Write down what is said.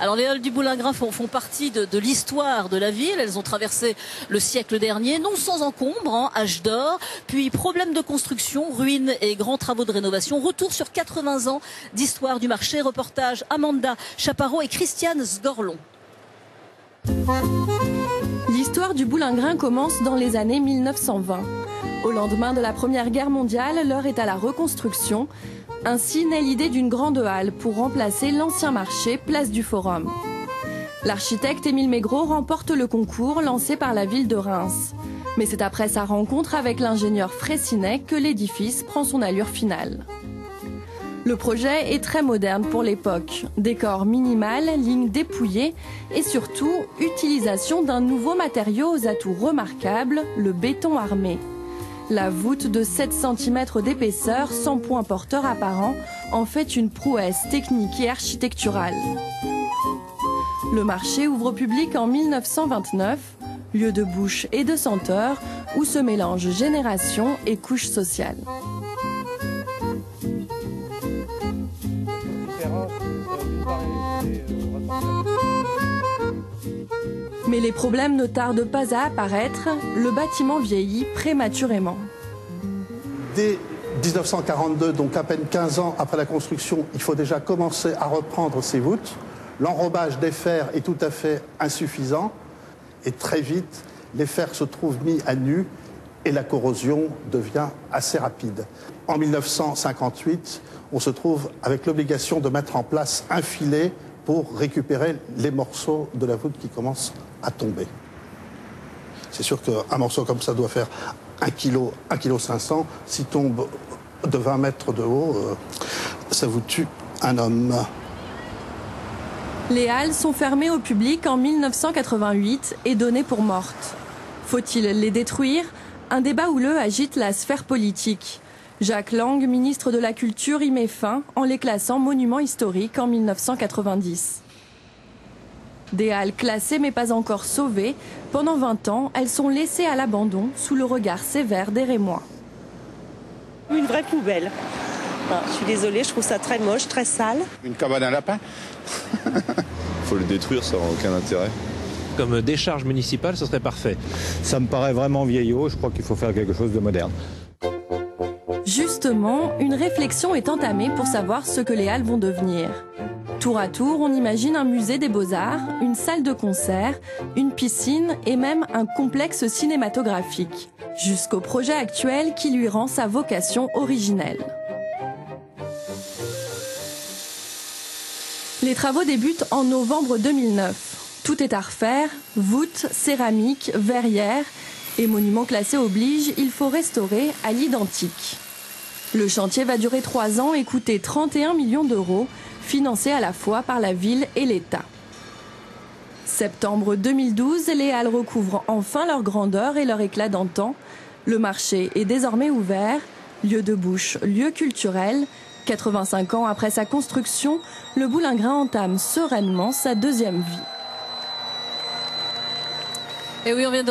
Alors les Halles du Boulingrin font partie de l'histoire de la ville. Elles ont traversé le siècle dernier, non sans encombre, âge d'or, puis problèmes de construction, ruines et grands travaux de rénovation. Retour sur 80 ans d'histoire du marché. Reportage Amanda Chaparro et Christiane Sgorlon. L'histoire du Boulingrin commence dans les années 1920. Au lendemain de la Première Guerre mondiale, l'heure est à la reconstruction. Ainsi naît l'idée d'une grande halle pour remplacer l'ancien marché, place du Forum. L'architecte Émile Maigret remporte le concours lancé par la ville de Reims. Mais c'est après sa rencontre avec l'ingénieur Freycinet que l'édifice prend son allure finale. Le projet est très moderne pour l'époque. Décor minimal, lignes dépouillées et surtout utilisation d'un nouveau matériau aux atouts remarquables, le béton armé. La voûte de 7 cm d'épaisseur, sans point porteur apparent, en fait une prouesse technique et architecturale. Le marché ouvre au public en 1929, lieu de bouche et de senteur, où se mélangent génération et couches sociales. Mais les problèmes ne tardent pas à apparaître, le bâtiment vieillit prématurément. Dès 1942, donc à peine 15 ans après la construction, il faut déjà commencer à reprendre ces voûtes. L'enrobage des fers est tout à fait insuffisant et très vite, les fers se trouvent mis à nu et la corrosion devient assez rapide. En 1958, on se trouve avec l'obligation de mettre en place un filet pour récupérer les morceaux de la voûte qui commencent à tomber. C'est sûr qu'un morceau comme ça doit faire 1,5 kg. S'il tombe de 20 mètres de haut, ça vous tue un homme. Les halles sont fermées au public en 1988 et données pour mortes. Faut-il les détruire? Un débat houleux agite la sphère politique. Jacques Lang, ministre de la Culture, y met fin en les classant monuments historiques en 1990. Des halles classées mais pas encore sauvées, pendant 20 ans, elles sont laissées à l'abandon sous le regard sévère des Rémois. Une vraie poubelle. Enfin, je suis désolée, je trouve ça très moche, très sale. Une cabane à lapin. Faut le détruire, ça n'a aucun intérêt. Comme décharge municipale, ce serait parfait. Ça me paraît vraiment vieillot, je crois qu'il faut faire quelque chose de moderne. Justement, une réflexion est entamée pour savoir ce que les halles vont devenir. Tour à tour, on imagine un musée des beaux-arts, une salle de concert, une piscine et même un complexe cinématographique. Jusqu'au projet actuel qui lui rend sa vocation originelle. Les travaux débutent en novembre 2009. Tout est à refaire, voûtes, céramique, verrières et monuments classés oblige, il faut restaurer à l'identique. Le chantier va durer 3 ans et coûter 31 millions d'euros, financés à la fois par la ville et l'État. Septembre 2012, les halles recouvrent enfin leur grandeur et leur éclat d'antan. Le marché est désormais ouvert, lieu de bouche, lieu culturel. 85 ans après sa construction, le Boulingrin entame sereinement sa deuxième vie. Et oui, on vient de